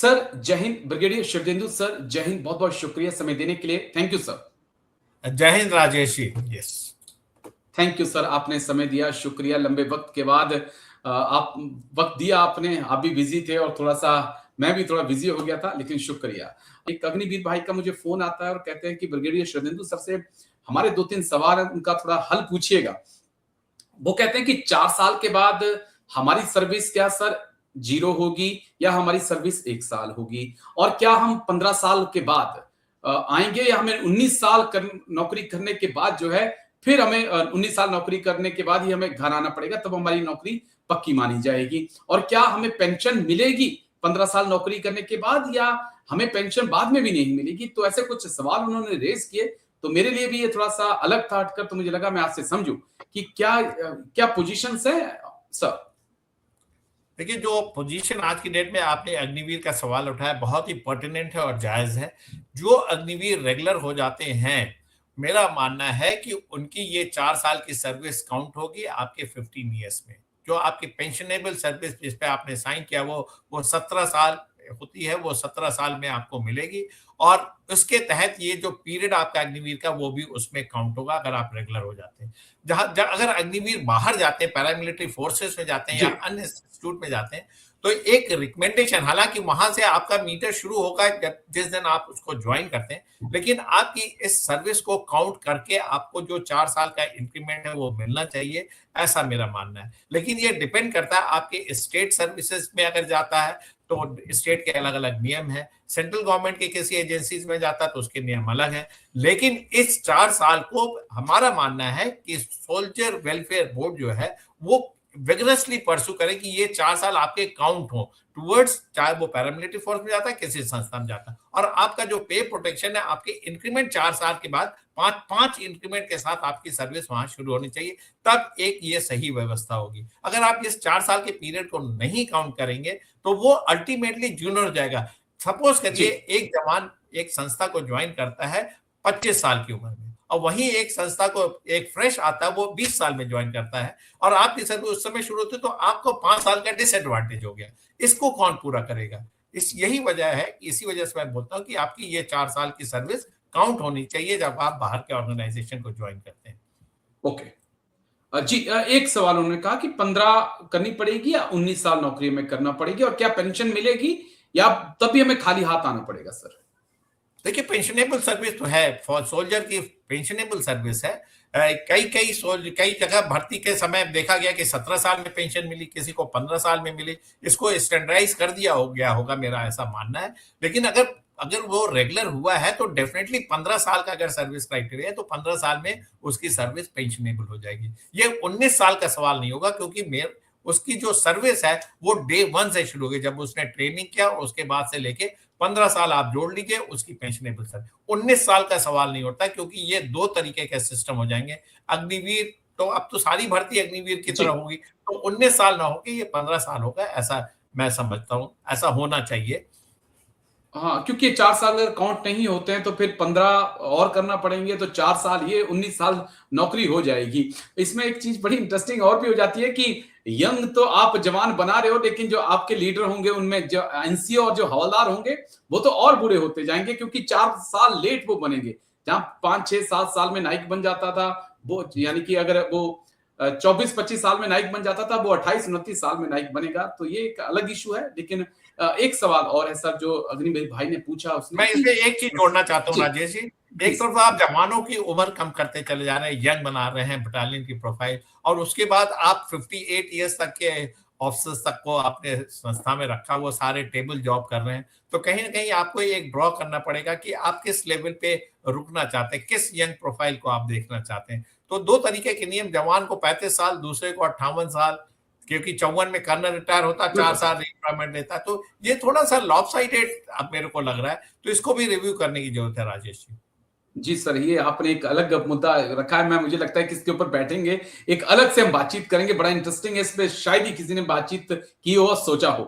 Sir जय Hind. Brigadier शिवतेंदु sir जय हिंद। बहुत बहुत शुक्रिया समय देने के लिए। Thank you sir. जय Hind Rajesh ji. Yes, thank you sir, आपने समय दिया, शुक्रिया। लंबे वक्त के बाद आप वक्त दिया आपने। आप भी बिजी थे और थोड़ा सा मैं भी थोड़ा बिजी हो गया था, लेकिन शुक्रिया। एक अग्निवीर भाई का मुझे फोन आता है और कहते हैं कि ब्रिगेडियर शिवतेंदु सर से हमारे 2-3 सवाल है, उनका थोड़ा हल पूछिएगा। वो कहते हैं कि 4 साल के बाद हमारी सर्विस क्या सर जीरो होगी या हमारी सर्विस 1 साल होगी, और क्या हम 15 साल के बाद आएंगे या हमें 19 साल नौकरी करने के बाद जो है फिर हमें 19 साल नौकरी करने के बाद ही हमें घर आना पड़ेगा, तब हमारी नौकरी पक्की मानी जाएगी। और क्या हमें पेंशन मिलेगी 15 साल नौकरी करने के बाद, या हमें पेंशन बाद में भी नहीं मिलेगी। तो ऐसे कुछ सवाल उन्होंने रेज किए, तो मेरे लिए भी ये थोड़ा सा अलग था हटकर, तो मुझे लगा मैं आपसे समझूं कि क्या पोजीशंस है सर। देखिए, जो पोजीशन आज की डेट में आपने अग्निवीर का सवाल उठाया बहुत ही पर्टिनेंट है और जायज है। जो अग्निवीर रेगुलर हो जाते हैं, मेरा मानना है कि उनकी ये 4 साल की सर्विस काउंट होगी आपके 15 ईयर्स में। जो आपकी पेंशनेबल सर्विस जिस पे आपने साइन किया वो 17 साल होती है, वो 17 साल में आपको मिलेगी। और उसके तहत ये जो पीरियड आपका अग्निवीर का वो भी उसमें काउंट होगा अगर आप रेगुलर हो जाते हैं। अगर अग्निवीर बाहर जाते हैं, पैरामिलिट्री फोर्सेस में जाते हैं जी या अन्य इंस्टीट्यूट में जाते हैं, तो एक रिकमेंडेशन, हालांकि वहां से आपका मीटर शुरू होगा जिस दिन आप उसको ज्वाइन करते हैं, लेकिन आपकी इस सर्विस को काउंट करके आपको जो 4 साल का इंक्रीमेंट है वो मिलना चाहिए, ऐसा मेरा मानना है। लेकिन ये डिपेंड करता है आपके स्टेट सर्विसेज में अगर जाता है तो स्टेट के अलग अलग नियम है, सेंट्रल गवर्नमेंट के किसी एजेंसीज में जाता है तो उसके नियम अलग है। लेकिन इस 4 साल को हमारा मानना है कि सोल्जर वेलफेयर बोर्ड जो है वो विगरसली परसू करे कि ये 4 साल आपके काउंट हो टुवर्ड्स, चाहे वो पैरामिलिट्री फोर्स में जाता है, किसी संस्था में जाता है। और आपका जो पे प्रोटेक्शन है, आपके इंक्रीमेंट 4 साल के बाद पांच पांच इंक्रीमेंट के साथ आपकी सर्विस वहां शुरू होनी चाहिए, तब एक ये सही व्यवस्था होगी। अगर आप इस 4 साल के पीरियड को नहीं काउंट करेंगे तो वो अल्टीमेटली जूनियर हो जाएगा। सपोज जी करिए एक जवान एक संस्था को ज्वाइन करता है 25 साल की उम्र में, और वहीं एक संस्था को एक फ्रेश आता है वो 20 साल में ज्वाइन करता है, और आपकी सर्विस उस समय शुरू होती है, तो आपको 5 साल का डिसएडवांटेज हो गया। इसको कौन पूरा करेगा? यही वजह है, इसी वजह से मैं बोलता हूँ कि आपकी ये 4 साल की सर्विस काउंट होनी चाहिए जब आप बाहर के ऑर्गेनाइजेशन को ज्वाइन करते हैं। ओके। जी एक सवाल उन्होंने कहा कि 15 करनी पड़ेगी या 19 साल नौकरी में करना पड़ेगी, और क्या पेंशन मिलेगी या तभी हमें खाली हाथ आना पड़ेगा सर। देखिए, पेंशनेबल सर्विस तो है, फॉर सोल्जर की पेंशनेबल सर्विस है। कई जगह भर्ती के समय देखा गया कि 17 साल में पेंशन मिली, किसी को 15 साल में मिली। इसको स्टैंडर्डाइज कर दिया हो गया होगा, मेरा ऐसा मानना है। लेकिन अगर अगर वो रेगुलर हुआ है तो डेफिनेटली 15 साल का अगर सर्विस क्राइटेरिया है तो 15 साल में उसकी सर्विस पेंशनेबल हो जाएगी। ये 19 साल का सवाल नहीं होगा, क्योंकि उसकी जो सर्विस है वो डे 1 से शुरू होगी, जब उसने ट्रेनिंग किया, उसके बाद से लेके 15 साल आप जोड़ लीजिए उसकी पेंशनेबल सर। 19 साल का सवाल नहीं होता, क्योंकि ये 2 तरीके के सिस्टम हो जाएंगे। अग्निवीर तो अब तो सारी भर्ती अग्निवीर की जी तरह होगी, तो 19 साल ना होगी, ये 15 साल होगा, ऐसा मैं समझता हूँ, ऐसा होना चाहिए। हाँ, क्योंकि 4 साल अगर काउंट नहीं होते हैं तो फिर 15 और करना पड़ेंगे, तो 4 साल, ये 19 साल नौकरी हो जाएगी। इसमें एक चीज बड़ी इंटरेस्टिंग और भी हो जाती है कि यंग तो आप जवान बना रहे हो, लेकिन जो आपके लीडर होंगे उनमें जो एनसीओ और जो हवलदार होंगे वो तो और बुरे होते जाएंगे, क्योंकि 4 साल लेट वो बनेंगे। जहां 5-6-7 साल में नाइक बन जाता था वो, यानी कि अगर वो 24-25 साल में नाइक बन जाता था, वो 28-29 साल में नाइक बनेगा। तो ये एक अलग इशू है। लेकिन एक सवाल और है सर, जो अग्नि भाई ने पूछा उसने, मैं इसमें एक चीज जोड़ना चाहता हूँ जी राजेश जी। एक प्लीज। तरफ आप जवानों की उम्र कम करते चले जा रहे हैं, यंग बना रहे हैं बटालियन की प्रोफाइल, और उसके बाद आप 58 ईयर्स तक के ऑफिसर्स तक को आपने संस्था में रखा, वो सारे टेबल जॉब कर रहे हैं, तो कहीं ना कहीं आपको एक ड्रॉ करना पड़ेगा कि आप किस लेवल पे रुकना चाहते हैं, किस यंग प्रोफाइल को आप देखना चाहते हैं। तो 2 तरीके के नियम, जवान को 35 साल, दूसरे को 58 साल, क्योंकि 54 में कर्नल रिटायर होता, 4 साल रिटायरमेंट लेता, तो ये थोड़ा सा लॉपसाइडेड अब मेरे को लग रहा है, तो इसको भी रिव्यू करने की जरूरत है राजेश जी। जी सर, ये आपने एक अलग मुद्दा रखा है। मैं मुझे लगता है कि इसके ऊपर बैठेंगे, एक अलग से हम बातचीत करेंगे। बड़ा इंटरेस्टिंग है, इस पे शायद ही किसी ने बातचीत की हो और सोचा हो।